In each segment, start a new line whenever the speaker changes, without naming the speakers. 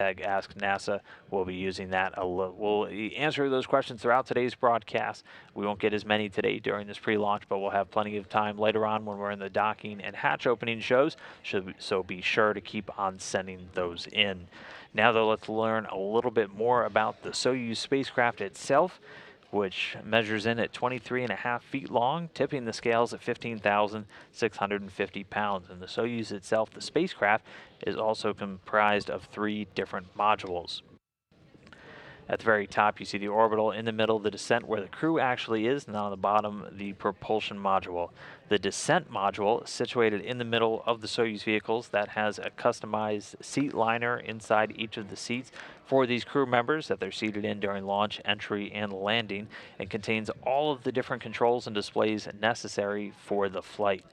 Ask NASA. We'll be using that. We'll answer those questions throughout today's broadcast. We won't get as many today during this pre-launch, but we'll have plenty of time later on when we're in the docking and hatch opening shows, so be sure to keep on sending those in. Now, though, let's learn a little bit more about the Soyuz spacecraft itself, which measures in at 23.5 feet long, tipping the scales at 15,650 pounds. And the Soyuz itself, the spacecraft, is also comprised of 3 different modules. At the very top, you see the orbital. In the middle, the descent, where the crew actually is, and on the bottom, the propulsion module. The descent module is situated in the middle of the Soyuz vehicles. That has a customized seat liner inside each of the seats for these crew members that they're seated in during launch, entry, and landing, and contains all of the different controls and displays necessary for the flight.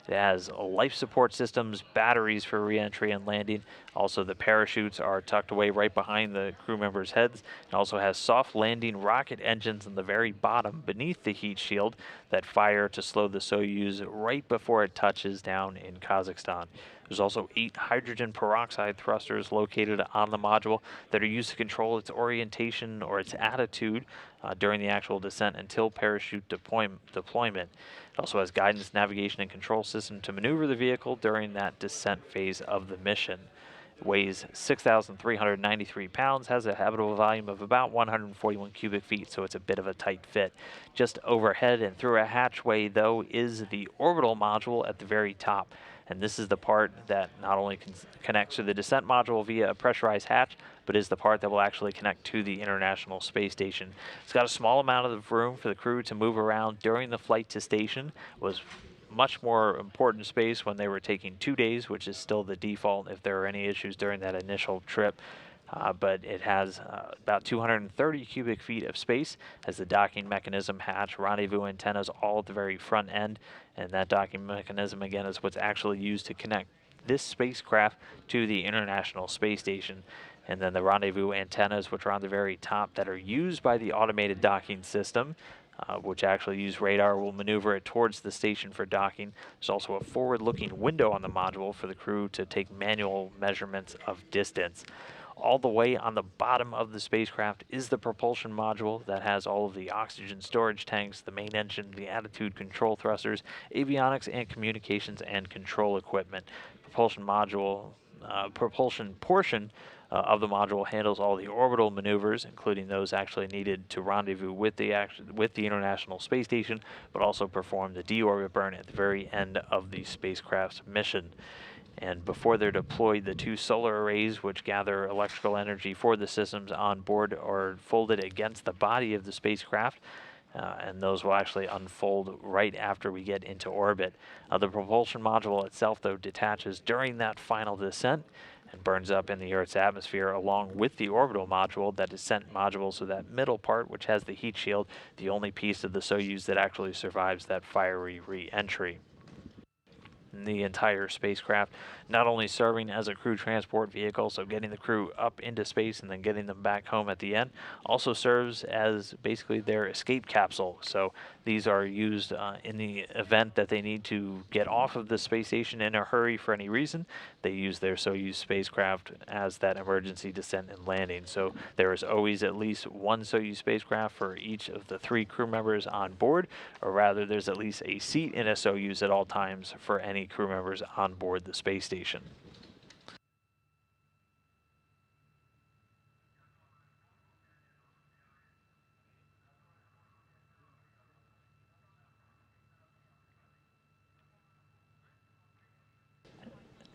It has life support systems, batteries for re-entry and landing. Also, the parachutes are tucked away right behind the crew members' heads. It also has soft landing rocket engines on the very bottom beneath the heat shield that fire to slow the Soyuz right before it touches down in Kazakhstan. There's also 8 hydrogen peroxide thrusters located on the module that are used to control its orientation or its attitude during the actual descent until parachute deployment. It also has guidance, navigation, and control system to maneuver the vehicle during that descent phase of the mission. It weighs 6,393 pounds, has a habitable volume of about 141 cubic feet, so it's a bit of a tight fit. Just overhead and through a hatchway, though, is the orbital module at the very top. And this is the part that not only connects to the descent module via a pressurized hatch, but is the part that will actually connect to the International Space Station. It's got a small amount of room for the crew to move around during the flight to station. It was much more important space when they were taking 2 days, which is still the default if there are any issues during that initial trip. But it has about 230 cubic feet of space, has the docking mechanism, hatch, rendezvous antennas all at the very front end, and that docking mechanism, again, is what's actually used to connect this spacecraft to the International Space Station. And then the rendezvous antennas, which are on the very top, that are used by the automated docking system, which actually use radar, will maneuver it towards the station for docking. There's also a forward-looking window on the module for the crew to take manual measurements of distance. All the way on the bottom of the spacecraft is the propulsion module that has all of the oxygen storage tanks, the main engine, the attitude control thrusters, avionics, and communications and control equipment. Propulsion portion of the module handles all the orbital maneuvers, including those actually needed to rendezvous with the International Space Station, but also perform the deorbit burn at the very end of the spacecraft's mission. And before they're deployed, the 2 solar arrays, which gather electrical energy for the systems on board, are folded against the body of the spacecraft, and those will actually unfold right after we get into orbit. The propulsion module itself, though, detaches during that final descent and burns up in the Earth's atmosphere along with the orbital module, that descent module, so that middle part, which has the heat shield, the only piece of the Soyuz that actually survives that fiery re-entry. The entire spacecraft, not only serving as a crew transport vehicle, so getting the crew up into space and then getting them back home at the end, also serves as basically their escape capsule. So these are used in the event that they need to get off of the space station in a hurry for any reason. They use their Soyuz spacecraft as that emergency descent and landing. So there is always at least 1 Soyuz spacecraft for each of the 3 crew members on board, or rather there's at least a seat in a Soyuz at all times for any crew members on board the space station.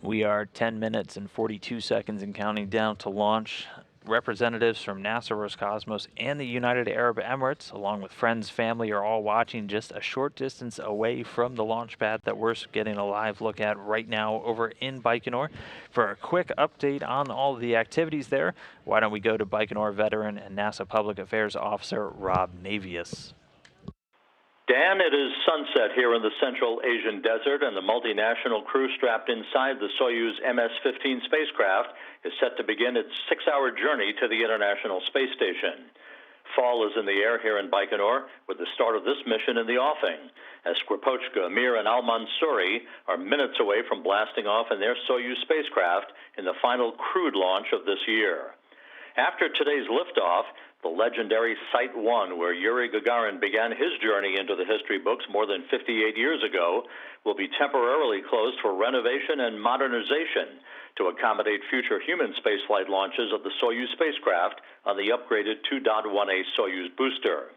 We are 10 minutes and 42 seconds and counting down to launch. Representatives from NASA, Roscosmos, and the United Arab Emirates, along with friends, family, are all watching just a short distance away from the launch pad that we're getting a live look at right now over in Baikonur. For a quick update on all the activities there, why don't we go to Baikonur veteran and NASA Public Affairs Officer Rob Navius.
Dan, it is sunset here in the Central Asian desert, and the multinational crew strapped inside the Soyuz MS-15 spacecraft is set to begin its 6-hour journey to the International Space Station. Fall is in the air here in Baikonur with the start of this mission in the offing, as Skropochka, Mir, and Al-Mansouri are minutes away from blasting off in their Soyuz spacecraft in the final crewed launch of this year. After today's liftoff, the legendary Site 1, where Yuri Gagarin began his journey into the history books more than 58 years ago, will be temporarily closed for renovation and modernization to accommodate future human spaceflight launches of the Soyuz spacecraft on the upgraded 2.1A Soyuz booster.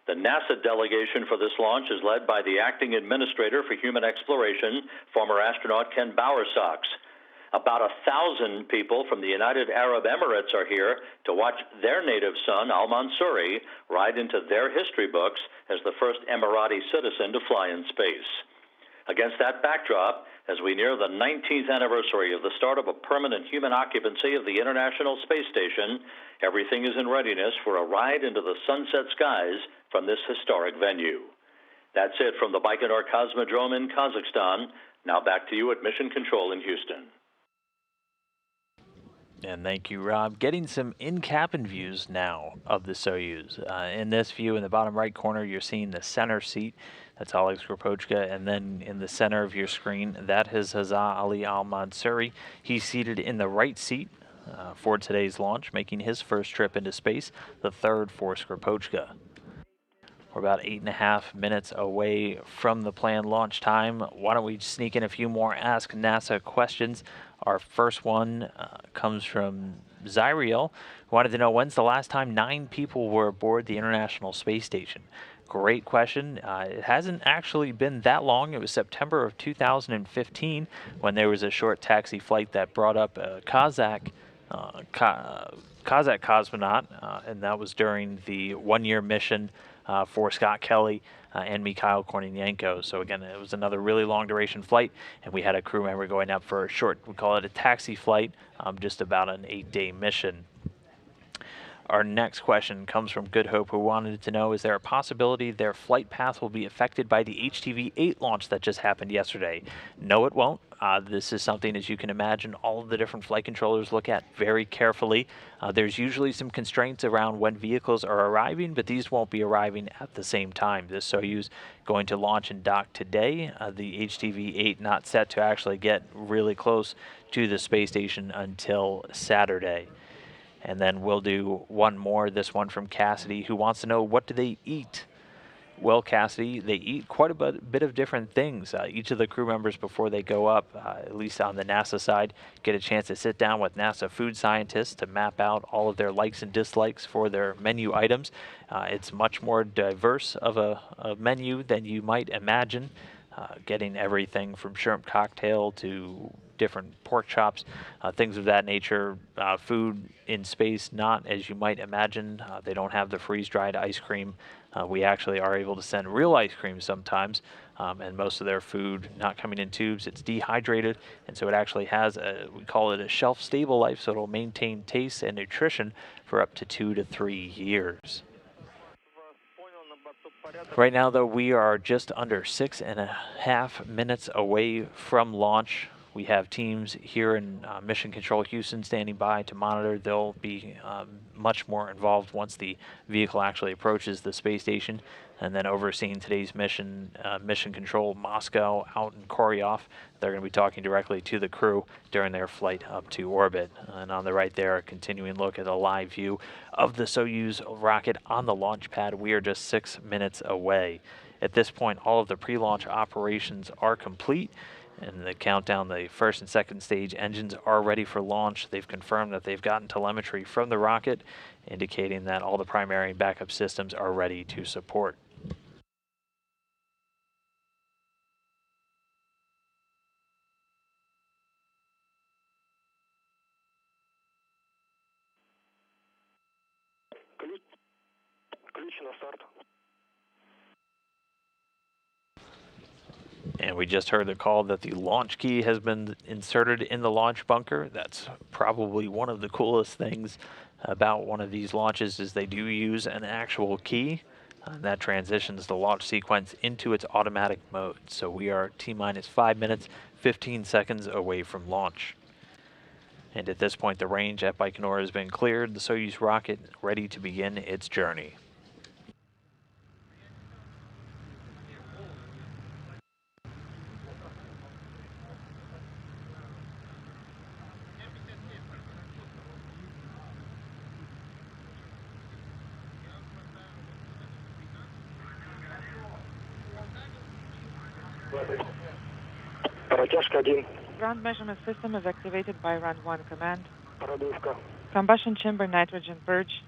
The NASA delegation for this launch is led by the acting administrator for human exploration, former astronaut Ken Bowersox. About 1,000 people from the United Arab Emirates are here to watch their native son, Al-Mansouri, ride into their history books as the first Emirati citizen to fly in space. Against that backdrop, as we near the 19th anniversary of the start of a permanent human occupancy of the International Space Station, everything is in readiness for a ride into the sunset skies from this historic venue. That's it from the Baikonur Cosmodrome in Kazakhstan. Now back to you at Mission Control in Houston.
And thank you, Rob. Getting some in-cabin views now of the Soyuz. In this view, in the bottom right corner, you're seeing the center seat. That's Oleg Skropochka. And then in the center of your screen, that is Hazza Ali Al-Mansouri. He's seated in the right seat for today's launch, making his first trip into space, the third for Skropochka. We're about 8.5 minutes away from the planned launch time. Why don't we sneak in a few more Ask NASA questions? Our first one comes from Zyriel, who wanted to know, when's the last time 9 people were aboard the International Space Station? Great question. It hasn't actually been that long. It was September of 2015 when there was a short taxi flight that brought up a Kazakh cosmonaut, and that was during the one-year mission for Scott Kelly and Mikhail Kornienko. So again, it was another really long duration flight, and we had a crew member going up for a short, we call it a taxi flight, just about an 8-day mission. Our next question comes from Good Hope, who wanted to know, is there a possibility their flight path will be affected by the HTV-8 launch that just happened yesterday? No, it won't. This is something, as you can imagine, all of the different flight controllers look at very carefully. There's usually some constraints around when vehicles are arriving, but these won't be arriving at the same time. This Soyuz going to launch and dock today. The HTV-8 not set to actually get really close to the space station until Saturday. And then we'll do one more, this one from Cassidy, who wants to know, what do they eat? Well, Cassidy, they eat quite a bit of different things. Each of the crew members, before they go up, at least on the NASA side, get a chance to sit down with NASA food scientists to map out all of their likes and dislikes for their menu items. It's much more diverse of a menu than you might imagine, getting everything from shrimp cocktail to different pork chops, things of that nature. Food in space, not as you might imagine. They don't have the freeze-dried ice cream. We actually are able to send real ice cream sometimes, and most of their food not coming in tubes. It's dehydrated, and so it actually has we call it a shelf-stable life, so it'll maintain taste and nutrition for up to 2 to 3 years. Right now, though, we are just under 6.5 minutes away from launch. We have teams here in Mission Control Houston standing by to monitor. They'll be much more involved once the vehicle actually approaches the space station. And then overseeing today's mission, Mission Control Moscow out in Koryov. They're going to be talking directly to the crew during their flight up to orbit. And on the right there, a continuing look at a live view of the Soyuz rocket on the launch pad. We are just 6 minutes away. At this point, all of the pre-launch operations are complete. And the countdown, the first and second stage engines are ready for launch. They've confirmed that they've gotten telemetry from the rocket, indicating that all the primary and backup systems are ready to support. And we just heard the call that the launch key has been inserted in the launch bunker. That's probably one of the coolest things about one of these launches, is they do use an actual key. And that transitions the launch sequence into its automatic mode. So we are T-minus 5 minutes, 15 seconds away from launch. And at this point, the range at Baikonur has been cleared. The Soyuz rocket ready to begin its journey.
Протяжка 1.
Ground measurement system is activated by Run 1 command.
Продувка.
Combustion chamber nitrogen purge.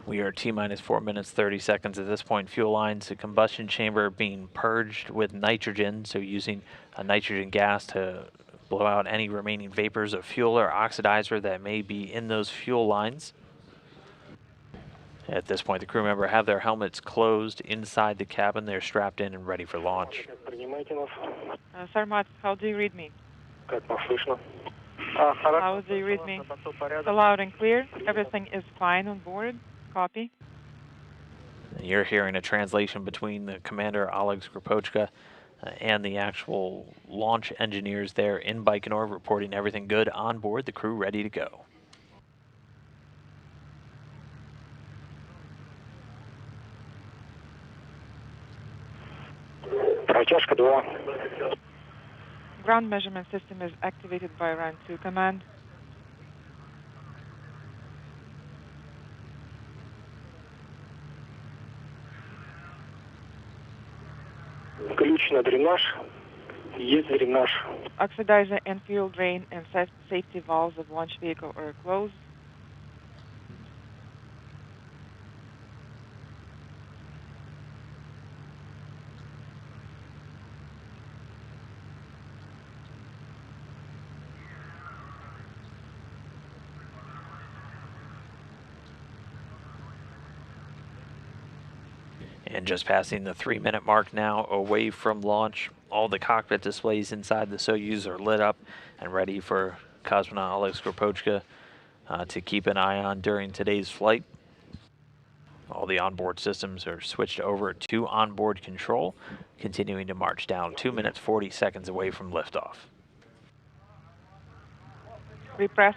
We are T-minus 4 minutes 30 seconds at this point. Fuel lines, the combustion chamber being purged with nitrogen, so using a nitrogen gas to blow out any remaining vapors of fuel or oxidizer that may be in those fuel lines. At this point, the crew member have their helmets closed inside the cabin. They're strapped in and ready for launch.
Принимайте нас.
Sarmat, how do you read me?
Как нас слышно?
How do you read me? Loud and clear. Everything is fine on board. Copy.
You're hearing a translation between the commander, Oleg Skropochka, and the actual launch engineers there in Baikonur, reporting everything good on board, the crew ready to go.
Протяжка 2.
Ground measurement system is activated by Run 2 command.
Ключ на дренаж. Есть дренаж.
Oxidizer and fuel drain and safety valves of launch vehicle are closed.
And just passing the 3-minute mark now away from launch. All the cockpit displays inside the Soyuz are lit up and ready for cosmonaut Oleg Skropochka to keep an eye on during today's flight. All the onboard systems are switched over to onboard control, continuing to march down 2 minutes 40 seconds away from liftoff.
Repress.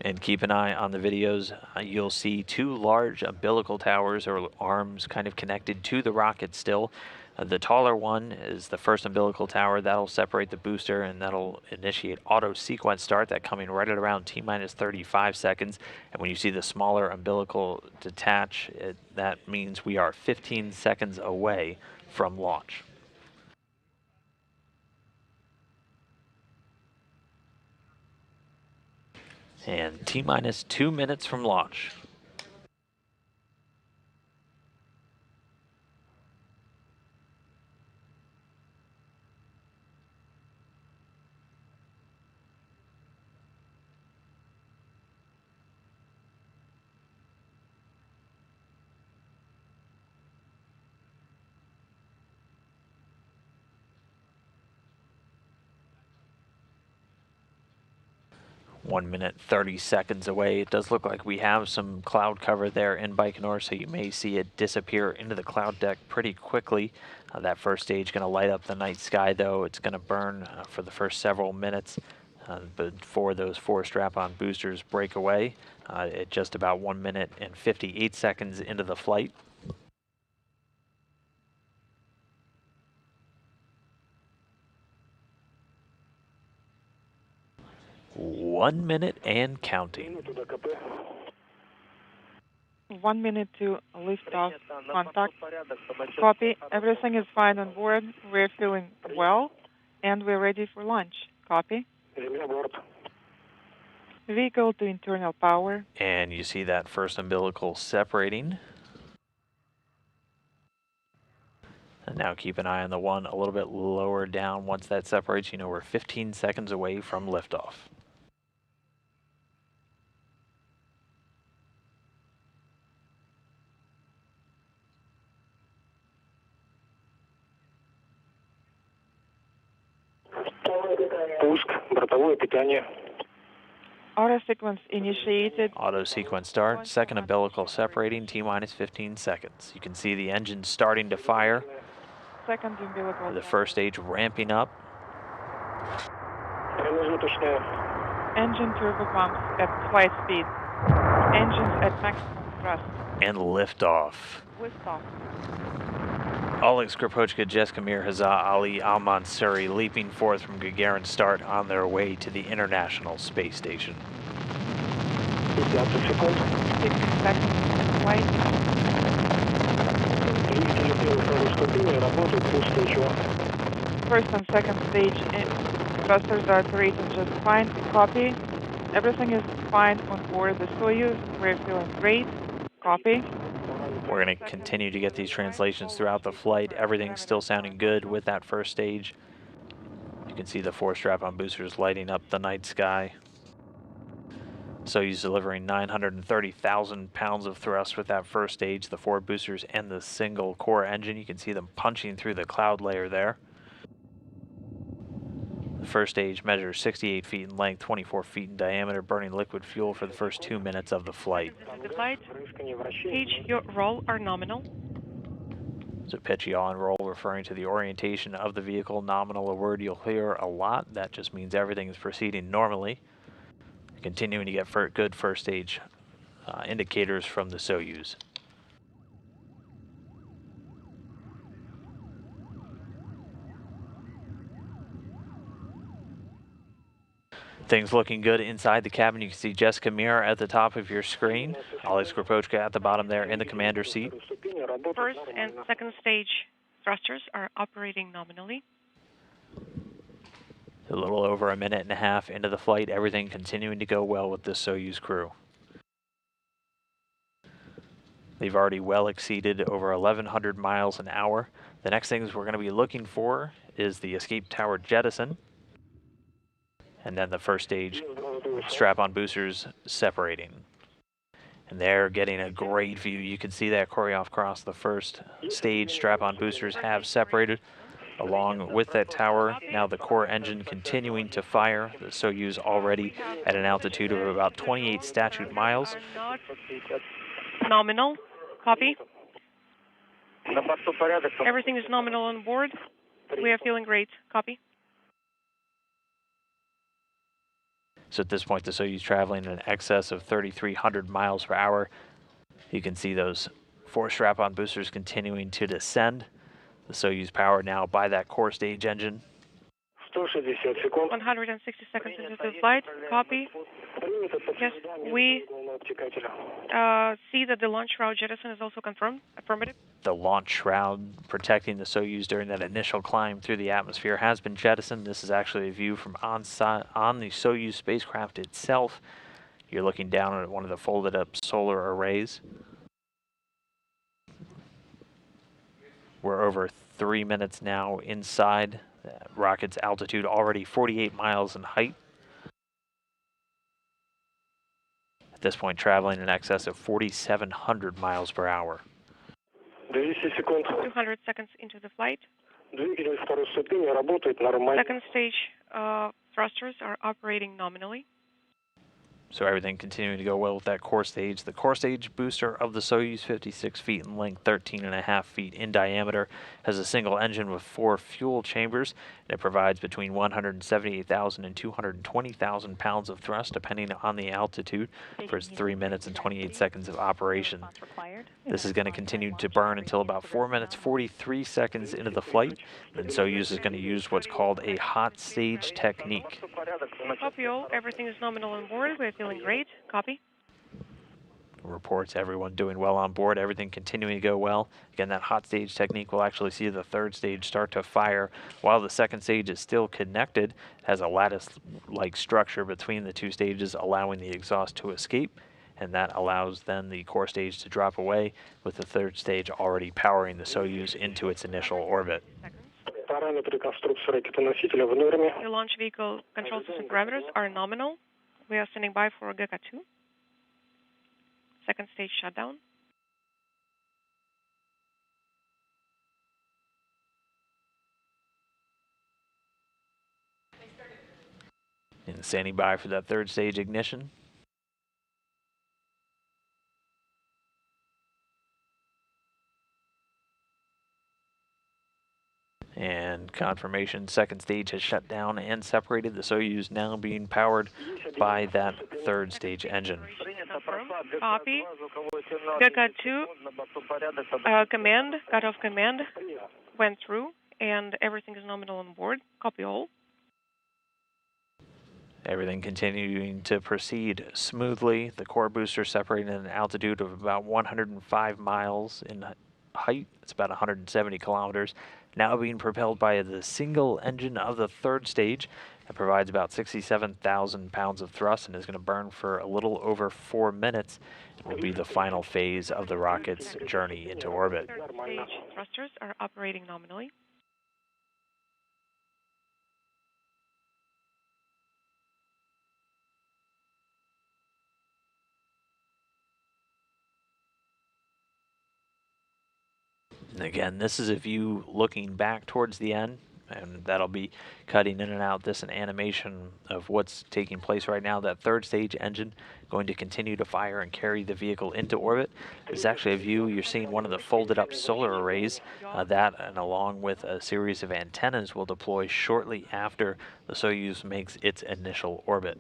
And keep an eye on the videos. You'll see 2 large umbilical towers or arms kind of connected to the rocket still. The taller one is the first umbilical tower. That'll separate the booster and that'll initiate auto sequence start. That coming right at around T-minus 35 seconds. And when you see the smaller umbilical detach, that means we are 15 seconds away from launch. And T-minus 2 minutes from launch. One minute, 30 seconds away. It does look like we have some cloud cover there in Baikonur, so you may see it disappear into the cloud deck pretty quickly. That first stage going to light up the night sky, though. It's going to burn for the first several minutes before those 4 strap-on boosters break away at just about 1 minute and 58 seconds into the flight. One minute and counting.
1 minute to liftoff contact. Copy. Everything is fine on board. We're feeling well, and we're ready for launch. Copy. Vehicle to internal power.
And you see that first umbilical separating. And now keep an eye on the one a little bit lower down. Once that separates, you know we're 15 seconds away from liftoff.
Пуск. Бортовое питание.
Auto sequence initiated.
Auto sequence start. Second umbilical separating. T-minus 15 seconds. You can see the engine starting to fire.
Second umbilical.
The first stage ramping up.
Engine turbopumps at flight speed. Engines at maximum thrust.
And liftoff.
Liftoff.
Oleg Skropochka, Jeskamir Hazza Ali Al Mansuri leaping forth from Gagarin start on their way to the International Space Station.
50 секунд.
60 seconds in flight.
Двигатели первой второй ступени работают устойчиво.
First and second stage thrusters are operating just fine. Copy. Everything is fine on board the Soyuz. We're feeling great. Copy.
We're going to continue to get these translations throughout the flight. Everything's still sounding good with that first stage. You can see the 4 strap-on boosters lighting up the night sky. Soyuz delivering 930,000 pounds of thrust with that first stage, the 4 boosters and the single core engine. You can see them punching through the cloud layer there. The first stage measures 68 feet in length, 24 feet in diameter, burning liquid fuel for the first 2 minutes of the flight.
The flight, pitch, your roll are nominal.
So pitch, yaw, and roll, referring to the orientation of the vehicle. Nominal, a word you'll hear a lot. That just means everything is proceeding normally. Continuing to get good first stage indicators from the Soyuz. Things looking good inside the cabin. You can see Jessica Mir at the top of your screen. Oleg Skropochka at the bottom there in the commander's seat.
First and second stage thrusters are operating nominally.
A little over a minute and a half into the flight, everything continuing to go well with the Soyuz crew. They've already well exceeded over 1,100 miles an hour. The next things we're going to be looking for is the escape tower Jettison, and then the first stage strap-on boosters separating. And they're getting a great view. You can see that choreograph across the first stage. Strap-on boosters have separated along with that tower. Now the core engine continuing to fire. The Soyuz already at an altitude of about 28 statute miles.
Are not nominal. Copy. Everything is nominal on board. We are feeling great. Copy.
So at this point, the Soyuz traveling in excess of 3,300 miles per hour. You can see those 4 strap-on boosters continuing to descend. The Soyuz powered now by that core stage engine.
160 секунд.
160 seconds into the flight. Copy. Yes, we see that the launch route Jettison is also confirmed. Affirmative.
The launch shroud protecting the Soyuz during that initial climb through the atmosphere has been jettisoned. This is actually a view from on the Soyuz spacecraft itself. You're looking down at one of the folded up solar arrays. We're over 3 minutes now inside. The rocket's altitude already 48 miles in height. At this point, traveling in excess of 4,700 miles per hour.
200 секунд.
200 seconds into the flight.
Двигатель второй ступени работает нормально.
Second stage thrusters are operating nominally.
So everything continuing to go well with that core stage. The core stage booster of the Soyuz, 56 feet in length, 13.5 feet in diameter, has a single engine with 4 fuel chambers. And it provides between 178,000 and 220,000 pounds of thrust, depending on the altitude, for its 3 minutes and 28 seconds of operation. This is going to continue to burn until about 4 minutes 43 seconds into the flight. And Soyuz is going to use what's called a hot stage technique.
Copy all. Everything is nominal on board. We're feeling great. Copy.
Reports everyone doing well on board, everything continuing to go well. Again, that hot stage technique will actually see the third stage start to fire while the second stage is still connected. It has a lattice-like structure between the 2 stages, allowing the exhaust to escape, and that allows then the core stage to drop away, with the third stage already powering the Soyuz into its initial orbit.
Параметры конструкции ракетоносителя в норме.
The launch vehicle control system parameters are nominal. We are standing by for GK2. Second stage shutdown.
And standing by for that third stage ignition. And confirmation, second stage has shut down and separated. The Soyuz now being powered by that third stage engine.
Copy. GK2 command, cutoff command went through, and everything is nominal on board. Copy all.
Everything continuing to proceed smoothly. The core booster separating at an altitude of about 105 miles in height. It's about 170 kilometers. Now being propelled by the single engine of the third stage. It provides about 67,000 pounds of thrust and is going to burn for a little over 4 minutes. It will be the final phase of the rocket's journey into orbit.
Third stage thrusters are operating nominally.
And again, this is a view looking back towards the end, and that'll be cutting in and out this an animation of what's taking place right now. That third stage engine going to continue to fire and carry the vehicle into orbit. This is actually a view you're seeing one of the folded up solar arrays. That and along with a series of antennas will deploy shortly after the Soyuz makes its initial orbit.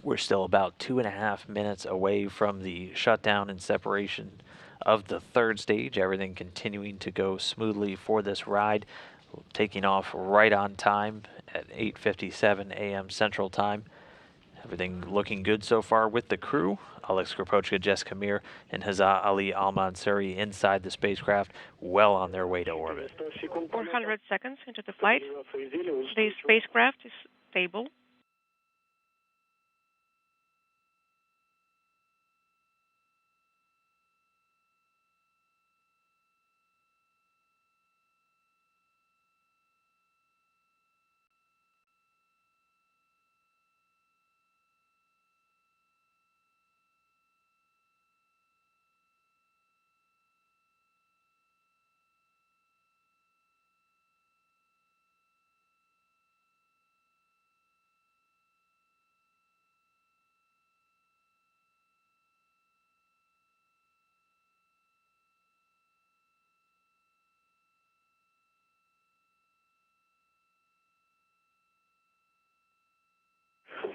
We're still about 2.5 minutes away from the shutdown and separation of the third stage. Everything continuing to go smoothly for this ride, taking off right on time at 8:57 a.m. Central Time. Everything looking good so far with the crew. Alex Kropochka, Jess Kamir, and Hazza Ali Al-Mansuri inside the spacecraft, well on their way to orbit.
400 seconds into the flight. The spacecraft is stable.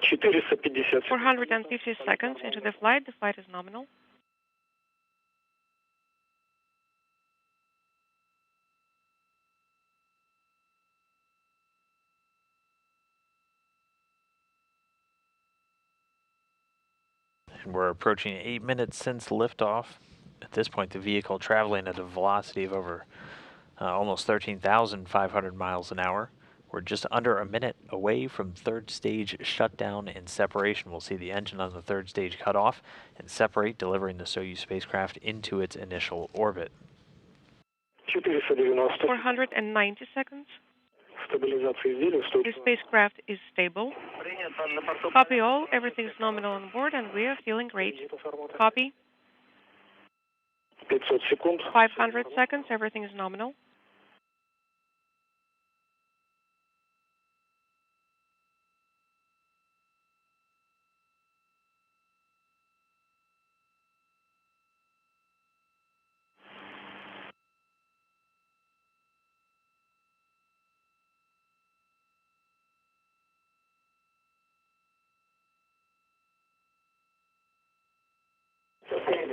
$450.
450 seconds into the flight. The flight is nominal.
And we're approaching 8 minutes since liftoff. At this point, the vehicle traveling at a velocity of over almost 13,500 miles an hour. We're just under a minute away from third stage shutdown and separation. We'll see the engine on the third stage cut off and separate, delivering the Soyuz spacecraft into its initial orbit.
490.
490 seconds.
Стабилизация изделия
The
устойчива.
spacecraft is stable. Copy all. Everything is nominal on board, and we are feeling great. Copy.
500 секунд.
500 seconds. Everything is nominal.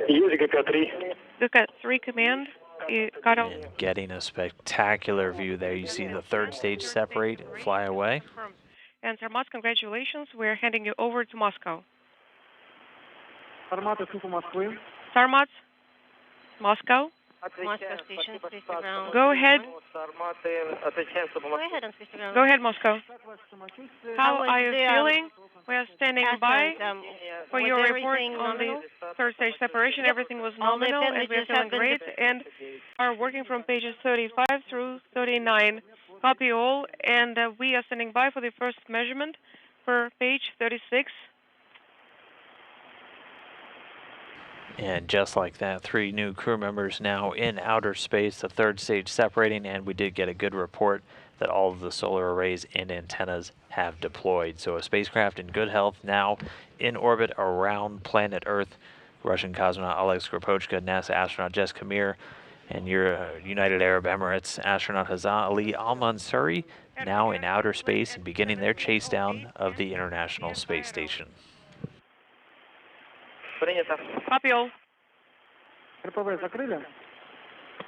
Есть ГК-3.
Look at 3 command. Got out.
And getting a spectacular view there. You see the third stage separate and fly away.
And Sarmat, congratulations. We're handing you over to Moscow. Sarmat, Moscow.
Moscow station, please ground.
Go ahead.
Go ahead and please ground.
Go ahead, Moscow. How
was
are you
the,
feeling? We are standing by
Excellent.
for
Was
your report
everything
on the
nominal?
third stage separation. Everything was
All the
nominal, and we are
appendages
feeling
have been
great, and are working from pages 35 through 39. Copy all, and we are standing by for the first measurement for page 36.
And just like that, 3 new crew members now in outer space, the third stage separating, and we did get a good report that all of the solar arrays and antennas have deployed. So a spacecraft in good health now in orbit around planet Earth. Russian cosmonaut Oleg Skoropochka, NASA astronaut Jessica Meir, and your United Arab Emirates astronaut Hazza Ali Al-Mansuri now in outer space and beginning their chase down of the International Space Station.
Принято.
Copy all.
РПВ закрыли?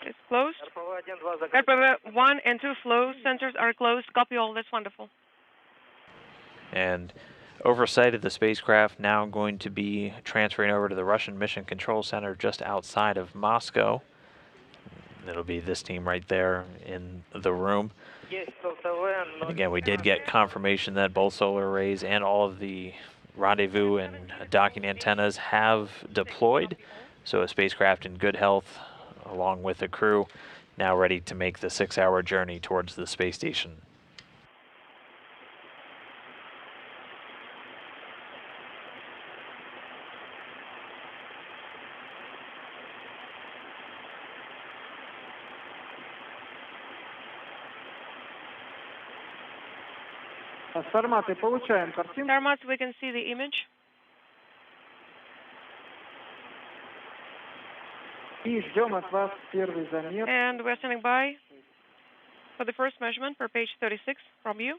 It's closed.
РПВ-1, 2 закрыто.
RPV 1 and 2 flow sensors are closed. Copy all. That's wonderful.
And oversight of the spacecraft now going to be transferring over to the Russian Mission Control Center just outside of Moscow. It'll be this team right there in the room.
Есть ЛТВ.
And again, we did get confirmation that both solar arrays and all of the rendezvous and docking antennas have deployed. So a spacecraft in good health, along with the crew, now ready to make the 6-hour journey towards the space station.
Сарматы, получаем картинку.
Sarmats, we can see the image.
И ждем от вас первый замер.
And we're standing by for the first measurement per page 36 from you.